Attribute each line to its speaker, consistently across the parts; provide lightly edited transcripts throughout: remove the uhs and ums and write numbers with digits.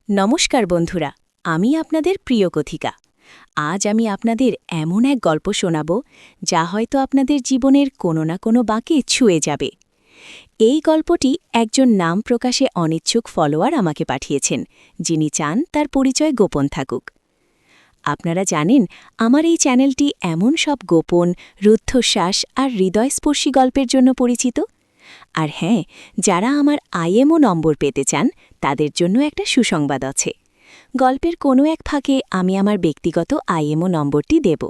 Speaker 1: নমস্কার বন্ধুরা, আমি আপনাদের প্রিয় কথিকা। আজ আমি আপনাদের এমন এক গল্প শোনাব যা হয়তো আপনাদের জীবনের কোনো না কোনো বাঁকে ছুঁয়ে যাবে। এই গল্পটি একজন নাম প্রকাশে অনিচ্ছুক ফলোয়ার আমাকে পাঠিয়েছেন, যিনি চান তার পরিচয় গোপন থাকুক। আপনারা জানেন, আমার এই চ্যানেলটি এমন সব গোপন, রুদ্ধশ্বাস আর হৃদয়স্পর্শী গল্পের জন্য পরিচিত। আর হ্যাঁ, যারা আমার আইএমও নম্বর পেতে চান তাদের জন্য একটা সুসংবাদ আছে। গল্পের কোনো এক ফাঁকে আমি আমার ব্যক্তিগত আইএমও নম্বরটি দেব,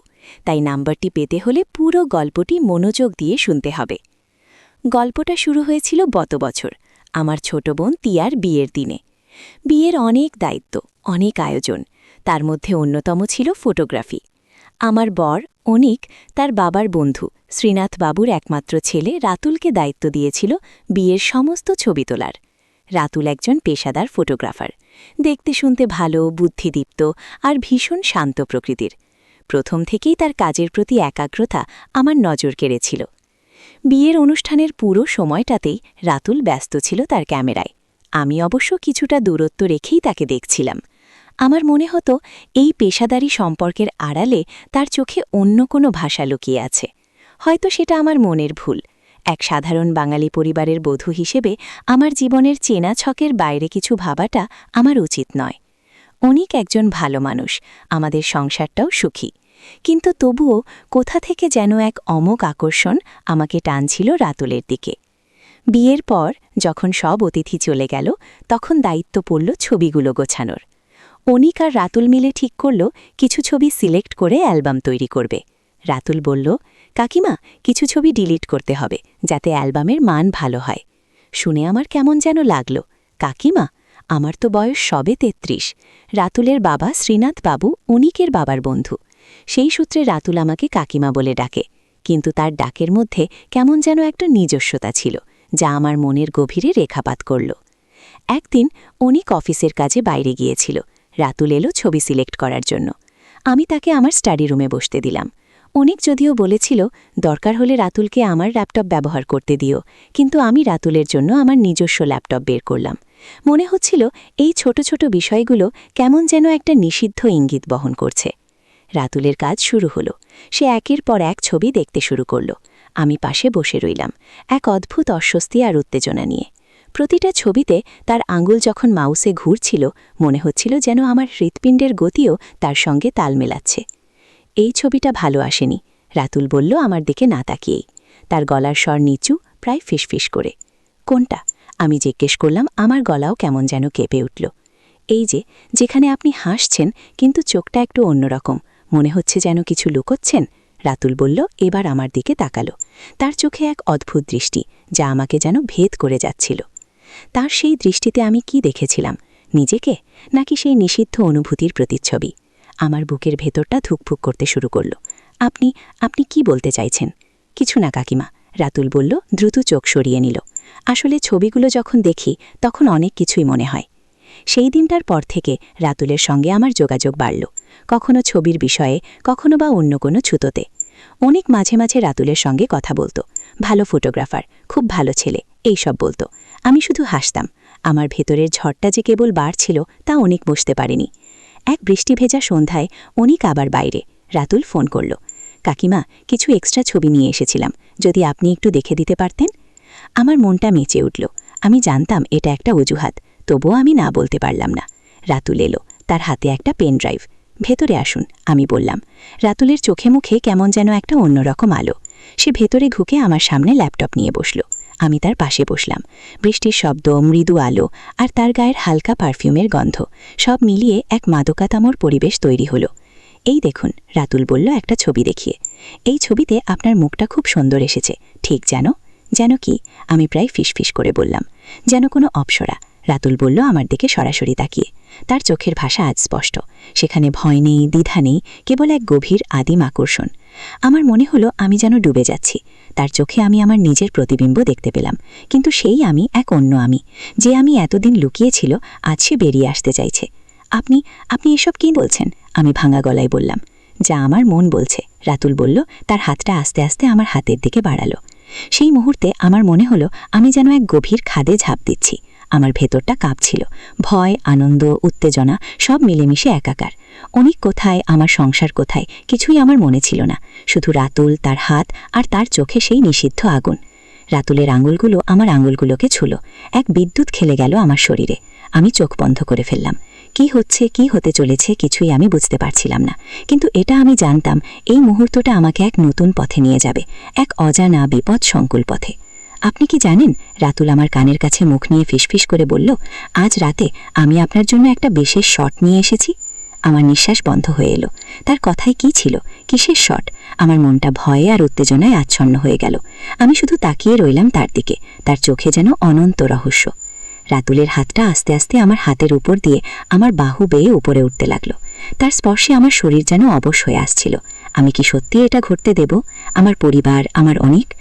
Speaker 1: তাই নাম্বারটি পেতে হলে পুরো গল্পটি মনোযোগ দিয়ে শুনতে হবে। গল্পটা শুরু হয়েছিল গত বছর, আমার ছোট বোন তিয়ার বিয়ের দিনে। বিয়ের অনেক দায়িত্ব, অনেক আয়োজন, তার মধ্যে অন্যতম ছিল ফটোগ্রাফি। আমার বর অনিক তার বাবার বন্ধু শ্রীনাথ বাবুর একমাত্র ছেলে রাতুলকে দায়িত্ব দিয়েছিল বিয়ের সমস্ত ছবি তোলার। রাতুল একজন পেশাদার ফটোগ্রাফার, দেখতে শুনতে ভালো, বুদ্ধিদীপ্ত আর ভীষণ শান্ত প্রকৃতির। প্রথম থেকেই তার কাজের প্রতি একাগ্রতা আমার নজর কেড়েছিল। বিয়ের অনুষ্ঠানের পুরো সময়টাতেই রাতুল ব্যস্ত ছিল তার ক্যামেরায়। আমি অবশ্য কিছুটা দূরত্ব রেখেই তাকে দেখছিলাম। আমার মনে হতো এই পেশাদারি সম্পর্কের আড়ালে তার চোখে অন্য কোনো ভাষা লুকিয়ে আছে। হয়তো সেটা আমার মনের ভুল। এক সাধারণ বাঙালি পরিবারের বধূ হিসেবে আমার জীবনের চেনা ছকের বাইরে কিছু ভাবাটা আমার উচিত নয়। অনিক একজন ভালো মানুষ, আমাদের সংসারটাও সুখী। কিন্তু তবুও কোথা থেকে যেন এক অমোঘ আকর্ষণ আমাকে টানছিল রাতুলের দিকে। বিয়ের পর যখন সব অতিথি চলে গেল, তখন দায়িত্ব পড়ল ছবিগুলো গোছানোর। অনিক আর রাতুল মিলে ঠিক করল কিছু ছবি সিলেক্ট করে অ্যালবাম তৈরি করবে। রাতুল বলল, কাকিমা, কিছু ছবি ডিলিট করতে হবে যাতে অ্যালবামের মান ভালো হয়। শুনে আমার কেমন যেন লাগল। কাকিমা? আমার তো বয়স সবে ৩৩। রাতুলের বাবা শ্রীনাথ বাবু অনিকের বাবার বন্ধু। সেই সূত্রে রাতুল আমাকে কাকিমা বলে ডাকে, কিন্তু তার ডাকের মধ্যে কেমন যেন একটা নিজস্বতা ছিল, যা আমার মনের গভীরে রেখাপাত করল। একদিন অনিক অফিসের কাজে বাইরে গিয়েছিল। রাতুল এলো ছবি সিলেক্ট করার জন্য। আমি তাকে আমার স্টাডি রুমে বসতে দিলাম। অনিক যদিও বলেছিল দরকার হলে রাতুলকে আমার ল্যাপটপ ব্যবহার করতে দিও, কিন্তু আমি রাতুলের জন্য আমার নিজস্ব ল্যাপটপ বের করলাম। মনে হচ্ছিল এই ছোট ছোট বিষয়গুলো কেমন যেন একটা নিষিদ্ধ ইঙ্গিত বহন করছে। রাতুলের কাজ শুরু হলো। সে একের পর এক ছবি দেখতে শুরু করল। আমি পাশে বসে রইলাম, এক অদ্ভুত অস্বস্তি আর উত্তেজনা নিয়ে। প্রতিটা ছবিতে তার আঙুল যখন মাউসে ঘুরছিল, মনে হচ্ছিল যেন আমার হৃৎপিণ্ডের গতিও তার সঙ্গে তাল মেলাচ্ছে। এই ছবিটা ভালো আসেনি, রাতুল বলল আমার দিকে না তাকিয়েই। তার গলার স্বর নিচু, প্রায় ফিসফিস করে। কোনটা? আমি জিজ্ঞেস করলাম। আমার গলাও কেমন যেন কেঁপে উঠল। এই যেখানে আপনি হাসছেন কিন্তু চোখটা একটু অন্যরকম, মনে হচ্ছে যেন কিছু লুকোচ্ছেন। রাতুল বলল, এবার আমার দিকে তাকালো। তার চোখে এক অদ্ভুত দৃষ্টি, যা আমাকে যেন ভেদ করে যাচ্ছিল। তার সেই দৃষ্টিতে আমি কি দেখেছিলাম? নিজেকে, নাকি সেই নিষিদ্ধ অনুভূতির প্রতিচ্ছবি? আমার বুকের ভেতরটা ধুকফুক করতে শুরু করল। আপনি আপনি কি বলতে চাইছেন? কিছু না কাকিমা, রাতুল বলল, দ্রুত চোখ সরিয়ে নিল। আসলে ছবিগুলো যখন দেখি তখন অনেক কিছুই মনে হয়। সেই দিনটার পর থেকে রাতুলের সঙ্গে আমার যোগাযোগ বাড়ল, কখনো ছবির বিষয়ে, কখনো বা অন্য কোনো ছুতোতে। অনেক মাঝে মাঝে রাতুলের সঙ্গে কথা বলতো। ভালো ফটোগ্রাফার, খুব ভালো ছেলে, এইসব বলতো। আমি শুধু হাসতাম। আমার ভেতরের ঝড়টা যে কেবল বাড়ছিল তা অনেক বুঝতে পারেনি। এক বৃষ্টি ভেজা সন্ধ্যায় অনিক আবার বাইরে। রাতুল ফোন করল, কাকিমা, কিছু এক্সট্রা ছবি নিয়ে এসেছিলাম, যদি আপনি একটু দেখে দিতে পারতেন। আমার মনটা মেচে উঠল। আমি জানতাম এটা একটা অজুহাত, তবুও আমি না বলতে পারলাম না। রাতুল এলো, তার হাতে একটা পেন ড্রাইভ। ভেতরে আসুন, আমি বললাম। রাতুলের চোখে মুখে কেমন যেন একটা অন্যরকম আলো। সে ভেতরে ঢুকে আমার সামনে ল্যাপটপ নিয়ে বসল। আমি তার পাশে বসলাম। বৃষ্টির শব্দ, মৃদু আলো আর তার গায়ের হালকা পারফিউমের গন্ধ, সব মিলিয়ে এক মাদকাতামর পরিবেশ তৈরি হলো। এই দেখুন, রাতুল বলল একটা ছবি দেখিয়ে। এই ছবিতে আপনার মুখটা খুব সুন্দর এসেছে, ঠিক যেন কি? আমি প্রায় ফিসফিস করে বললাম, যেন কোনো অপ্সরা। রাতুল বলল আমার দিকে সরাসরি তাকিয়ে। তার চোখের ভাষা আজ স্পষ্ট, সেখানে ভয় নেই, দ্বিধা নেই, কেবল এক গভীর আদিম আকর্ষণ। আমার মনে হলো আমি যেন ডুবে যাচ্ছি। তার চোখে আমি আমার নিজের প্রতিবিম্ব দেখতে পেলাম, কিন্তু সেই আমি এক অন্য আমি, যে আমি এতদিন লুকিয়েছিল, আজ সে বেরিয়ে আসতে চাইছে। আপনি আপনি এসব কি বলছেন? আমি ভাঙা গলায় বললাম। যা আমার মন বলছে, রাতুল বলল, তার হাতটা আস্তে আস্তে আমার হাতের দিকে বাড়ালো। সেই মুহূর্তে আমার মনে হলো আমি যেন এক গভীর খাদে ঝাঁপ দিচ্ছি। আমার ভেতরটা কাঁপছিল, ভয়, আনন্দ, উত্তেজনা সব মিলেমিশে একাকার। অনেক কোথায়, আমার সংসার কোথায়, কিছুই আমার মনে ছিল না। শুধু রাতুল, তার হাত আর তার চোখে সেই নিষিদ্ধ আগুন। রাতুলের আঙুলগুলো আমার আঙুলগুলোকে ছুল। এক বিদ্যুৎ খেলে গেল আমার শরীরে। আমি চোখ বন্ধ করে ফেললাম। কি হচ্ছে, কি হতে চলেছে কিছুই আমি বুঝতে পারছিলাম না, কিন্তু এটা আমি জানতাম, এই মুহূর্তটা আমাকে এক নতুন পথে নিয়ে যাবে, এক অজানা বিপদ সংকুল পথে। আপনি কি জানেন, রাতুল আমার কানের কাছে মুখ নিয়ে ফিসফিস করে বলল, আজ রাতে আমি আপনার জন্য একটা বিশেষ শট নিয়ে এসেছি। আমার নিঃশ্বাস বন্ধ হয়ে এলো। তার কথায় কি ছিল, কিসের শট? আমার মনটা ভয়ে আর উত্তেজনায় আচ্ছন্ন হয়ে গেল। আমি শুধু তাকিয়ে রইলাম তার দিকে, তার চোখে যেন অনন্ত রহস্য। রাতুলের হাতটা আস্তে আস্তে আমার হাতের উপর দিয়ে আমার বাহু বেয়ে উপরে উঠতে লাগলো। তার স্পর্শে আমার শরীর যেন অবশ হয়ে আসছিল। আমি কি সত্যি এটা ঘটতে দেব? আমার পরিবার, আমার অনেক।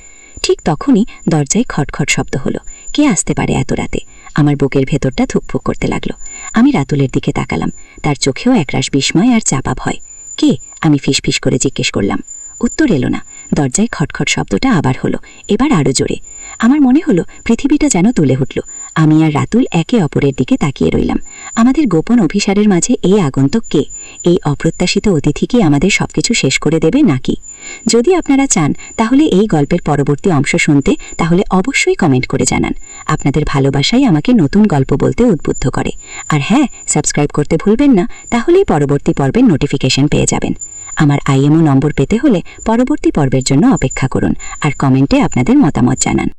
Speaker 1: ঠিক তখনই দরজায় খটখট শব্দ হলো। কে আসতে পারে এত রাতে? আমার বুকের ভেতরটা ধুকফুক করতে লাগলো। আমি রাতুলের দিকে তাকালাম। তার চোখেও একরাশ বিস্ময় আর চাপা ভয়। কে? আমি ফিসফিস করে জিজ্ঞেস করলাম। উত্তর এলো না। দরজায় খটখট শব্দটা আবার হলো, এবার আরও জোরে। আমার মনে হলো পৃথিবীটা যেন তুলে উঠল। আমি আর রাতুল একে অপরের দিকে তাকিয়ে রইলাম। আমাদের গোপন অভিসারের মাঝে এই আগন্তুক কে? এই অপ্রত্যাশিত অতিথি কি আমাদের সবকিছু শেষ করে দেবে নাকি? যদি আপনারা চান তাহলে এই গল্পের পরবর্তী অংশ শুনতে, তাহলে অবশ্যই কমেন্ট করে জানান। আপনাদের ভালোবাসাই আমাকে নতুন গল্প বলতে উদ্বুদ্ধ করে। আর হ্যাঁ, সাবস্ক্রাইব করতে ভুলবেন না, তাহলেই পরবর্তী পর্বের নোটিফিকেশন পেয়ে যাবেন। আমার IMO নম্বর পেতে হলে পরবর্তী পর্বের জন্য অপেক্ষা করুন আর কমেন্টে আপনাদের মতামত জানান।